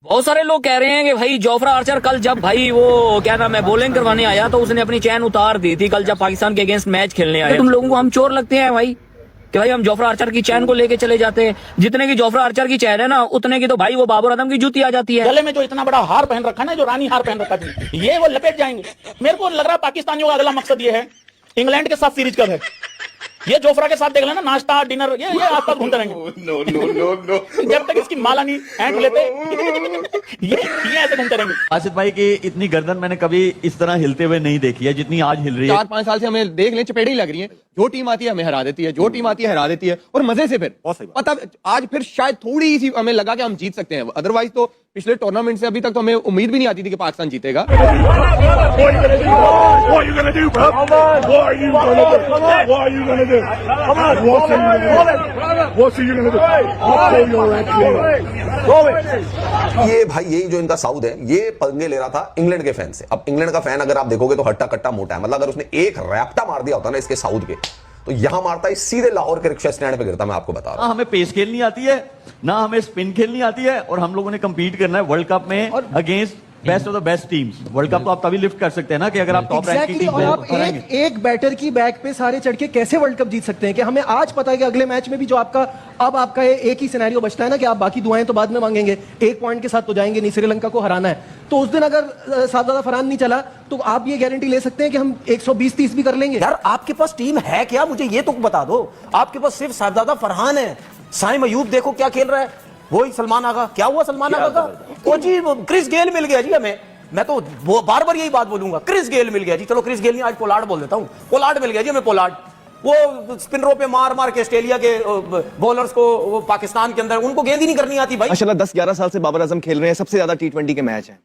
बहुत सारे लोग कह रहे हैं कि भाई जोफ्रा आर्चर कल जब भाई वो क्या नाम है बॉलिंग करवाने आया तो उसने अपनी चैन उतार दी थी कल जब पाकिस्तान के अगेंस्ट मैच खेलने आया। तुम लोगों को हम चोर लगते हैं भाई कि भाई हम जोफ्रा आर्चर की चैन को लेके चले जाते हैं। जितने की जोफ्रा आर्चर की चैन है ना उतने की तो भाई वो बाबर आजम की जूती आ जाती है। गले में जो इतना बड़ा हार पहन रखा है ना, जो रानी हार पहन रखा है, ये वो लपेट जाएंगे। मेरे को लग रहा है पाकिस्तानियों का अगला मकसद ये है, इंग्लैंड के साथ सीरीज कब है, ये जोफ्रा के साथ देख लेना, नाश्ता डिनर ये आसपास घूमते रहेंगे। नो जब तक इसकी माला नहीं हैंड लेते ये ऐसे घूमते रहेंगे। आसिफ भाई की इतनी गर्दन मैंने कभी इस तरह हिलते हुए नहीं देखी है जितनी आज हिल रही है। 4-5 साल से हमें देख लें चपेड़ी लग रही है, जो टीम आती है हमें हरा देती है, जो टीम आती है हरा देती है और मजे से। फिर पता आज फिर शायद थोड़ी सी हमें लगा कि हम जीत सकते हैं, अदरवाइज तो पिछले टूर्नामेंट से अभी तक तो हमें उम्मीद भी नहीं आती थी कि पाकिस्तान जीतेगा। ये भाई यही जो इनका साउथ है ये पंगे ले रहा था इंग्लैंड के फैन से। अब इंग्लैंड का फैन अगर आप देखोगे तो हट्टा कट्टा मोटा है, मतलब अगर उसने एक रैप्टा मार दिया होता ना इसके साउथ के तो यहां मारता है सीधे लाहौर के रिक्शा स्टैंड पे गिरता। मैं आपको बता रहा हूं हमें पेस खेलनी आती है ना हमें स्पिन खेलनी आती है और हम लोगों ने compete करना है वर्ल्ड कप में against best of the best teams. World cup तो आप तभी लिफ्ट कर सकते हैं ना कि अगर आप टॉप रैंक की टीम और आप एक बैटर की बैक पे सारे चढ़ के कैसे वर्ल्ड कप जीत सकते हैं कि हमें आज पता है कि अगले मैच में भी जो आपका एक ही सिनेरियो बचता है ना कि आप बाकी दुआएं तो बाद में मांगेंगे, एक पॉइंट के साथ तो जाएंगे नहीं, श्रीलंका को हराना है। तो उस दिन अगर साहबजादा फरहान नहीं चला तो आप ये गारंटी ले सकते हैं कि हम 120-30 भी कर लेंगे। यार आपके पास टीम है क्या, मुझे ये तो बता दो। आपके पास सिर्फ साहबजादा फरहान है, साइम अयूब देखो क्या खेल रहा है, वही सलमान आगा। क्या हुआ सलमान आगा का? ओ जी क्रिस गेल मिल गया जी हमें। मैं तो बार बार यही बात बोलूंगा, क्रिस गेल मिल गया जी। चलो क्रिस गेल नहीं, आज पोलार्ड बोल देता हूं, पोलार्ड मिल गया जी हमें। पोलार्ड वो स्पिनरों पे मार मार के ऑस्ट्रेलिया के बॉलर्स को पाकिस्तान के अंदर उनको गेंद ही नहीं करनी आती भाई। माशाल्लाह 10-11 साल से बाबर आजम खेल रहे हैं, सबसे ज्यादा T20 के मैच हैं।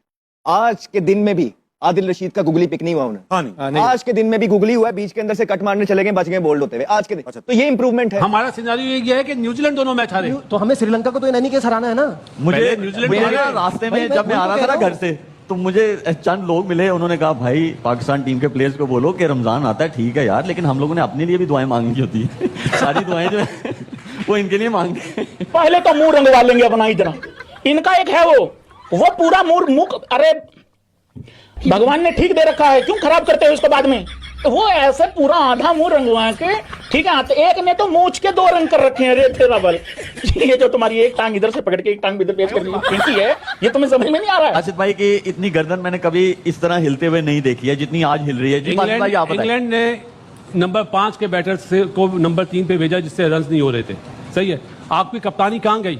आज के दिन में भी आदिल रशीद का गुगली पिक नहीं हुआ उन्हें। आज के दिन में भी गुगली हुआ है, बीच के अंदर से कट मारने चले गए, बच गए बोल्ड होते हुए आज के दिन। तो ये इंप्रूवमेंट है। हमारा सिनेरियो ये है कि न्यूजीलैंड दोनों मैच हारे तो हमें श्रीलंका को तो एनी केस हराना है ना। मुझे रास्ते में जब मैं आ रहा था ना घर से तो मुझे चंद लोग मिले, उन्होंने कहा भाई पाकिस्तान टीम के प्लेयर्स को बोलो कि रमजान आता है ठीक है यार, लेकिन हम लोगों ने अपने लिए भी दुआएं मांगी होती है। सारी दुआएं जो है वो इनके लिए मांगते। पहले तो मुंह रंगवा लेंगे अपना ही जरा। इनका एक है वो पूरा मुंह, अरे भगवान ने ठीक दे रखा है, क्यों खराब करते हो इसको बाद में। तो वो ऐसे पूरा आधा मुंह रंगवा के ठीक है, तो एक ने तो मूछ के 2 रंग कर रखे हैं। रे तेरा बल, ये जो तुम्हारी एक टांग इधर से पकड़ के एक टांग इधर पेश करनी है, ये तुम्हें समझ में नहीं आ रहा है। आसिफ भाई की इतनी गर्दन मैंने कभी इस तरह हिलते हुए नहीं देखी है जितनी आज हिल रही है। इंग्लैंड ने नंबर 5 के बैटर से को नंबर 3 पे भेजा जिससे रन नहीं हो रहे थे। सही है, आपकी कप्तानी कहां गई?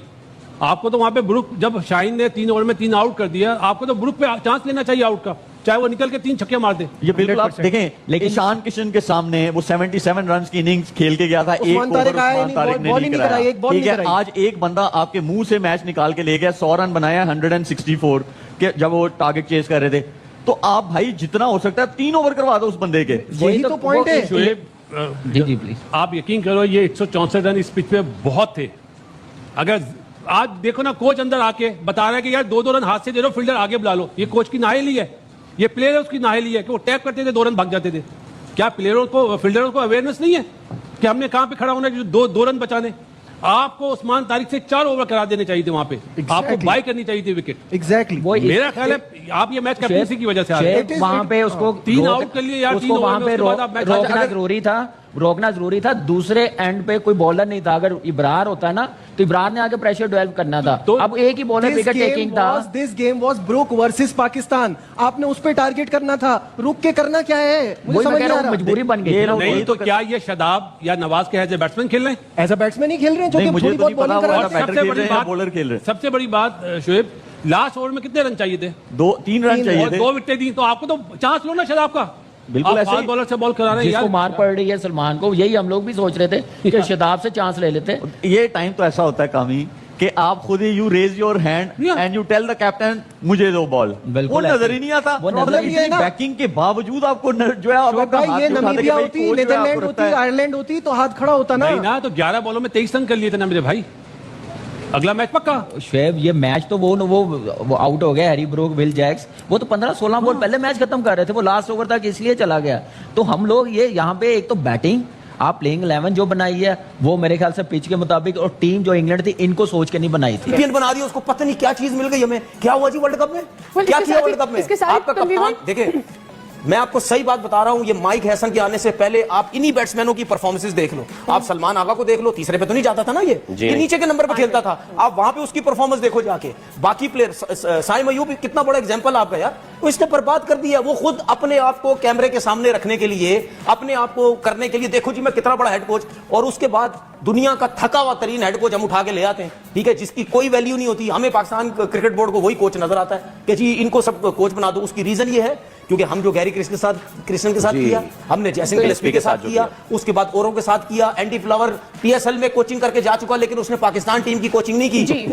आपको तो वहां पे ब्रुक, जब शाहीन ने 3 ओवर में 3 आउट कर दिया, आपको तो ब्रुक पे चांस लेना चाहिए आउट का, चाहे वो निकल के 3 छक्के मार दे। ये बिल्कुल आप देखें, लेकिन ईशान किशन के सामने वो 77 रन की इनिंग्स खेल के गया था, एक ओवर उस्मान तारिक ने नहीं कराया। ठीक है, आज एक बंदा आपके मुंह से मैच निकाल के ले गया, 100 रन बनाया 164 के जब वो टारगेट चेस कर रहे थे। तो आप भाई जितना हो सकता है 3 ओवर करवा दो उस बंदे के। यही तो पॉइंट है। जी प्लीज, आप यकीन करो ये 164 रन इस पिच पे बहुत थे। अगर आज देखो ना, कोच अंदर आके बता रहा है कि यार 2-2 रन हाथ से दे दो, फील्डर आगे बुला लो। ये कोच की नाहेली है, ये प्लेयर उसकी नाहेली है कि वो टैप करते थे 2 रन भाग जाते थे। क्या प्लेयरों को, फील्डरों को अवेयरनेस नहीं है कि हमने कहां पे खड़ा होना है 2 रन बचाने? आपको उस्मान तारिक से 4 ओवर करा देने चाहिए थे वहां पे। आपको बाय करनी चाहिए थी विकेट। एग्जैक्टली, मेरा ख्याल है आप ये मैच कैप्टनसी की वजह से आ रहे हैं। वहां पे उसको 3 आउट कर लिए यार, 3 ओवर में उसके बाद आप मैच रोकना जरूरी था। दूसरे एंड पे कोई बॉलर नहीं था। अगर इब्रार होता ना तो इब्रार ने आगे प्रेशर डेवलप करना था। तो अब एक ही बॉलर विकेट टेकिंग था। This game was Brook versus Pakistan, आपने उस पे टारगेट करना था, रुक के करना क्या है? मुझे समझ नहीं आ रहा, मजबूरी बन गई। नहीं तो क्या ये शादाब या नवाज के एज ए बैट्समैन खेल रहे हैं? एज अ बैट्समैन ही खेल रहे हैं, जो कि थोड़ी बहुत बॉलिंग कर रहे हैं। बॉलर खेल रहे हैं। सबसे बड़ी बात शोएब, लास्ट ओवर में कितने रन चाहिए थे? 2-3 रन चाहिए थे, 2 विकेटें दी, तो आपको तो चांस लो ना शादाब का। बिल्कुल ऐसे ही बॉलर से बॉल करा रहे हैं यार, मार पड़ रही है सलमान को। यही हम लोग भी सोच रहे थे कि शादाब से चांस ले लेते। ये टाइम तो ऐसा होता है कामी कि आप खुद ही you raise your hand and you tell the captain मुझे दो बॉल। वो नजर ही नहीं आता। बैकिंग के बावजूद आपको जो है, ये नमीबिया होती, नीदरलैंड होती, आयरलैंड होती तो हाथ खड़ा होता ना। तो 11 बॉलों में 23 रन कर लिए थे ना मेरे भाई। अगला मैच पक्का। शेब ये मैच तो वो आउट हो गया, हैरी ब्रूक, विल जैक्स, वो तो 15-16 बॉल पहले मैच खत्म कर रहे थे। वो लास्ट ओवर तक इसलिए चला गया। तो हम लोग ये यहाँ पे एक तो बैटिंग आप प्लेइंग 11 जो बनाई है वो मेरे ख्याल से पिच के मुताबिक, और टीम जो इंग्लैंड थी इनको सोच के नहीं बनाई थी। चैंपियन बना दिया उसको, पता नहीं क्या चीज मिल गई हमें। क्या हुआ जी वर्ल्ड कप में, क्या किया वर्ल्ड कप में? आपका कप्तान देखिए, मैं आपको सही बात बता रहा हूं, ये माइक हैसन के आने से पहले आप इन्हीं बैट्समैनों की परफॉर्मेंसेस देख लो। आप सलमान आगा को देख लो, तीसरे पे तो नहीं जाता था ना, ये नीचे के नंबर पे खेलता था। आप वहां पे उसकी परफॉर्मेंस देखो जाके। बाकी प्लेयर, साइम अयूब कितना बड़ा एग्जांपल आपका यार, वो इसने बर्बाद कर दिया। वो खुद अपने आप को कैमरे के सामने रखने के लिए, अपने आप को करने के लिए, देखो जी मैं कितना बड़ा हेड कोच, और उसके बाद दुनिया का थका हुआ तरीन हेड कोच हम उठा के ले आते हैं, ठीक है, जिसकी कोई वैल्यू नहीं होती। हमें पाकिस्तान क्रिकेट बोर्ड को वही कोच नजर आता है कि जी इनको सब कोच बना दो। उसकी रीजन ये है क्योंकि हम जो गैरी क्रिस्टन के साथ किया, हमने जैसन गिलेस्पी के साथ किया, उसके बाद औरों के साथ किया। एंडी फ्लावर पीएसएल में कोचिंग करके जा चुका, लेकिन उसने पाकिस्तान टीम की कोचिंग नहीं की।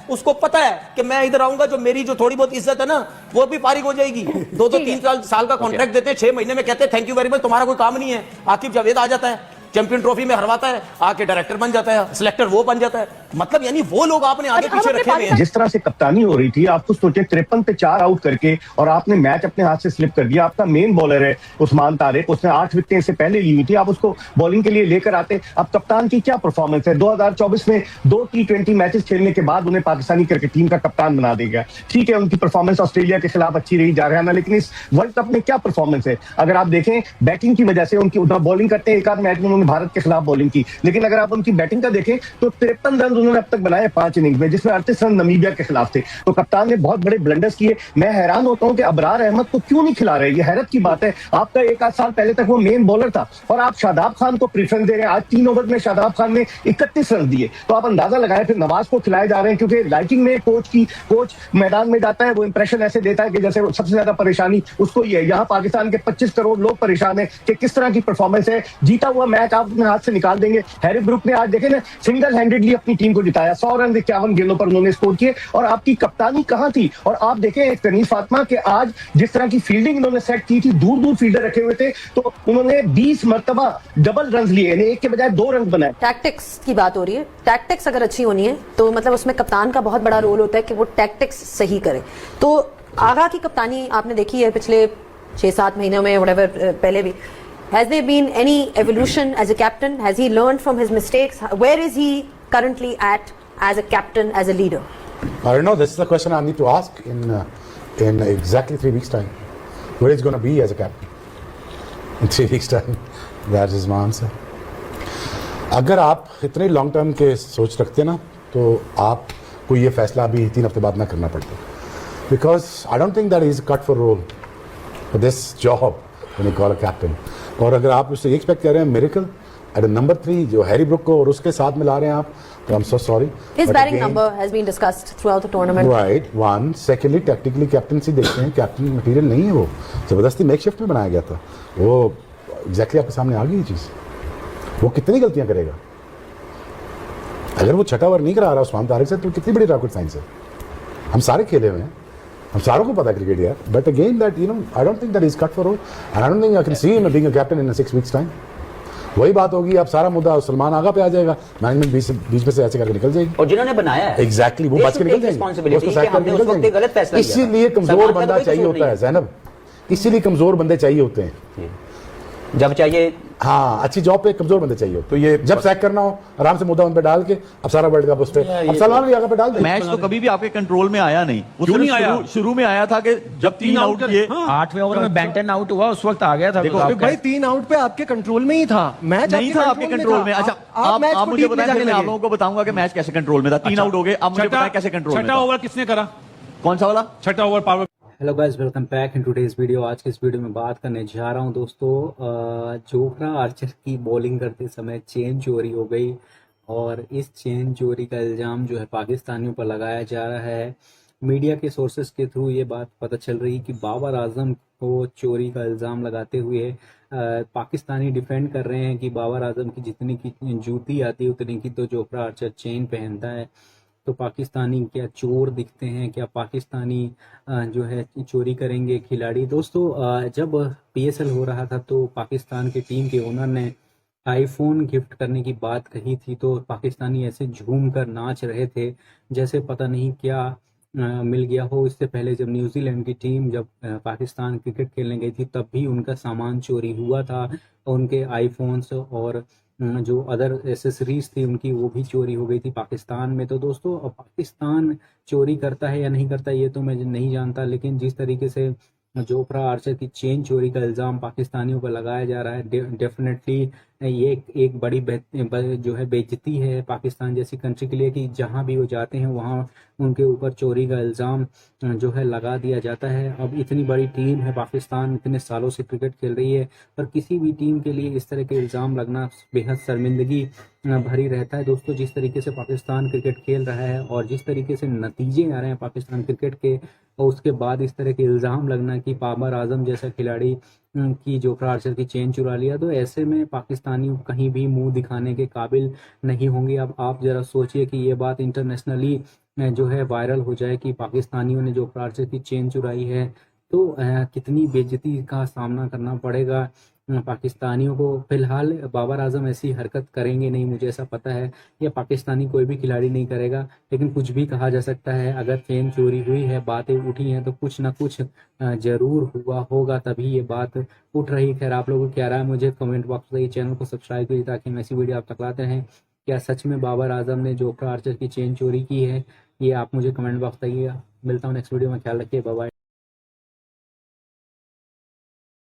उसको पता है कि मैं इधर आऊंगा, जो मेरी जो थोड़ी बहुत इज्जत है ना वो भी फारिग हो जाएगी। 2-3 साल का कॉन्ट्रैक्ट देते हैं, 6 महीने में कहते हैं थैंक यू वेरी मच, तुम्हारा कोई काम नहीं है। आकिब जावेद आ जाता है, चैंपियन ट्रॉफी में हरवाता है, आके डायरेक्टर बन जाता है, सिलेक्टर वो बन जाता है। मतलब यानी वो लोग आपने आगे पीछे रखे हुए हैं। जिस तरह से कप्तानी हो रही थी, आप कुछ सोचे 53 पे 4 आउट करके और आपने मैच अपने हाथ से स्लिप कर दिया। आपका मेन बॉलर है उस्मान तारिक, उसने 8 विकेटें इससे पहले ली हुई थी, आप उसको बॉलिंग के लिए लेकर आते। अब कप्तान की क्या परफॉर्मेंस है? 2024 में 2 T20 मैचेस खेलने के बाद उन्हें पाकिस्तानी क्रिकेट टीम का कप्तान बना देगा। ठीक है, उनकी परफॉर्मेंस ऑस्ट्रेलिया के खिलाफ अच्छी रही जा रहा है ना, लेकिन इस वर्ल्ड कप में क्या परफॉर्मेंस है? अगर आप देखें बैटिंग की वजह से उनकी उतना बॉलिंग करते हैं, एक आध मैच में उन्होंने भारत के खिलाफ बॉलिंग की, लेकिन अगर आप उनकी बैटिंग का देखें तो 53 रन उन्होंने अब तक बनाए 5 इनिंग्स में, जिसमें 38 रन नमीबिया के खिलाफ थे। तो कप्तान ने बहुत बड़े ब्लंडर्स किए। मैं हैरान होता हूं कि अबरार अहमद को क्यों नहीं खिला रहे। ये हैरत की बात है। आपका 1 आध साल पहले तक वो मेन बॉलर था और आप शादाब खान को प्रेफरेंस दे रहे हैं। आज 3 ओवर में शादाब खान ने 31 रन दिए। तो आप अंदाजा लगाएं, फिर नवाज को खिलाए जा रहे हैं, क्योंकि राइटिंग में कोच मैदान में जाता है, वो इंप्रेशन ऐसे देता है कि जैसे सबसे ज्यादा परेशानी उसको ही है। यहाँ पाकिस्तान के 25 करोड़ लोग परेशान है कि किस तरह की परफॉर्मेंस है। जीता हुआ मैच आप अपने हाथ से निकाल देंगे। हैरी ब्रूक ने आज देखे ना, सिंगल हैंडेडली अपनी टीम को जिताया। 100 रन 51 गेंदों पर उन्होंने स्कोर किए। और आपकी कप्तानी कहां थी? और आप देखें कनीज फातिमा के आज जिस तरह की फील्डिंग इन्होंने सेट की थी, दूर दूर फील्डर रखे हुए थे, तो उन्होंने 20 मरतबा डबल रन लिए, यानी एक के बजाय 2 रन बनाए। टैक्टिक्स की बात हो रही है। टैक्टिक्स अगर अच्छी होनी है तो मतलब उसमें कप्तान का बहुत बड़ा रोल होता है कि वो टैक्टिक्स सही करे। तो आगा की कप्तानी आपने देखी है पिछले 6-7 महीनों में, व्हाटएवर, पहले भी। Has there been any evolution as a captain? Has he learned from his mistakes? Where is he currently at as a captain, as a leader? I don't know. This is the question I need to ask in exactly 3 weeks' time. Where is going to be as a captain in 3 weeks' time? That is my answer. अगर आप इतने long term के सोच रखते ना, तो आपको ये फैसला अभी 3 हफ्ते बाद ना करना पड़ता। Because I don't think that he is cut for role for this job when you call a captain. और अगर आप उससे एक्सपेक्ट कर रहे हैं मिरेकल एट नंबर 3 जो हैरी ब्रुक को और उसके साथ मिला रहे हैं आप, तो I am so sorry. His batting number has been discussed throughout the tournament. Right, one. Secondly, technically captaincy देखते हैं, कैप्टन मटेरियल नहीं है वो, जबरदस्ती मेकशिफ्ट में बनाया गया था वो। एग्जैक्टली आपके सामने आ गई ये चीज़। वो कितनी गलतियां करेगा? अगर वो छठा ओवर नहीं करा रहा उस्मान तारिक से, तो कितनी बड़ी रॉकेट साइंस है। हम सारे खेले हुए हैं, हम सारों को पता है क्रिकेट यार। But again that I don't think that is cut for role and I don't think I can see him being a captain in 6 weeks time. वही बात होगी, अब सारा मुद्दा सलमान आगा पे आ जाएगा, मैनेजमेंट बीच में से ऐसे करके निकल जाएगी। और जिन्होंने बनाया है एग्जैक्टली वो बच के निकल जाएंगे, उसको साइड करके निकल जाएंगे। इसीलिए कमजोर बंदा चाहिए होता है ज़ैनब, इसीलिए कमजोर बंदे चाहिए होते हैं जब चाहिए। हाँ, अच्छी जॉब पे कमजोर बंदे चाहिए। तो ये जब सैक करना हो आराम से मुद्दा उन पे डाल के, अब सारा वर्ल्ड कप उस पे, अब सलमान भी आगे पे डाल दे। मैच तो कभी भी आपके कंट्रोल में आया नहीं। क्यों नहीं आया? शुरू में आया था कि जब 3 आउट किए, 8वें ओवर में बेंटन आउट हुआ, उस वक्त आ गया था। देखो भाई 3 आउट पे आपके कंट्रोल में ही था मैच, नहीं था आपके कंट्रोल में। अच्छा, आप मुझे बताएं, फिर मैं आप लोगों को बताऊंगा कि मैच कैसे कंट्रोल में था। 3 आउट हो गए, अब मुझे बताएं कैसे कंट्रोल में था। छठा ओवर किसने करा? कौन सा वाला? छठा over power. Hello guys, welcome back in today's video. आज के इस वीडियो में बात करने जा रहा हूं दोस्तों, जोफ्रा आर्चर की बॉलिंग करते समय चेन चोरी हो गई और इस चेन चोरी का इल्ज़ाम जो है पाकिस्तानियों पर लगाया जा रहा है। मीडिया के सोर्सेज के थ्रू ये बात पता चल रही कि बाबर आजम को चोरी का इल्ज़ाम लगाते हुए पाकिस्तानी डिफेंड कर रहे हैं कि बाबर आजम की जितनी की जूती आती है उतनी की तो जोफ्रा आर्चर चेन पहनता है। तो पाकिस्तानी क्या चोर दिखते हैं? क्या पाकिस्तानी जो है चोरी करेंगे खिलाड़ी? दोस्तों, जब PSL हो रहा था तो पाकिस्तान की टीम के ओनर ने आईफोन गिफ्ट करने की बात कही थी, तो पाकिस्तानी ऐसे झूम कर नाच रहे थे जैसे पता नहीं क्या मिल गया हो। इससे पहले जब न्यूजीलैंड की टीम जब पाकिस्तान क्रिकेट खेलने गई थी तब भी उनका सामान चोरी हुआ था, उनके आईफोन्स और जो अदर एसेसरीज थी उनकी वो भी चोरी हो गई थी पाकिस्तान में। तो दोस्तों अब पाकिस्तान चोरी करता है या नहीं करता ये तो मैं नहीं जानता, लेकिन जिस तरीके से जोफ्रा आर्चर की चेन चोरी का इल्ज़ाम पाकिस्तानियों पर लगाया जा रहा है, डेफिनेटली ये एक बड़ी जो है बेइज्जती है पाकिस्तान जैसी कंट्री के लिए कि जहां भी वो जाते हैं वहां उनके ऊपर चोरी का इल्ज़ाम जो है लगा दिया जाता है। अब इतनी बड़ी टीम है पाकिस्तान, इतने सालों से क्रिकेट खेल रही है, पर किसी भी टीम के लिए इस तरह के इल्ज़ाम लगना बेहद शर्मिंदगी भरी रहता है। दोस्तों जिस तरीके से पाकिस्तान क्रिकेट खेल रहा है और जिस तरीके से नतीजे आ रहे हैं पाकिस्तान क्रिकेट के, और उसके बाद इस तरह के इल्ज़ाम लगना कि बाबर आजम जैसा खिलाड़ी की जोफ्रा आर्चर की चेन चुरा लिया, तो ऐसे में पाकिस्तानी कहीं भी मुंह दिखाने के काबिल नहीं होंगे। अब आप जरा सोचिए कि ये बात इंटरनेशनली जो है वायरल हो जाए कि पाकिस्तानियों ने जोफ्रा आर्चर की चेन चुराई है, तो कितनी बेइज्जती का सामना करना पड़ेगा पाकिस्तानियों को। फिलहाल बाबर आजम ऐसी हरकत करेंगे नहीं, मुझे ऐसा पता है, या पाकिस्तानी कोई भी खिलाड़ी नहीं करेगा, लेकिन कुछ भी कहा जा सकता है। अगर चेन चोरी हुई है, बातें उठी हैं, तो कुछ ना कुछ जरूर हुआ होगा, तभी ये बात उठ रही। खैर आप लोगों को क्या राय है मुझे कमेंट बॉक्स में, चैनल को सब्सक्राइब कीजिए ताकि हम ऐसी वीडियो आप तक लाते रहें। क्या सच में बाबर आजम ने जोफ्रा आर्चर की चेन चोरी की है, ये आप मुझे कमेंट बॉक्स बताइएगा। मिलता हूँ नेक्स्ट वीडियो में, ख्याल रखिए, बाय बाय।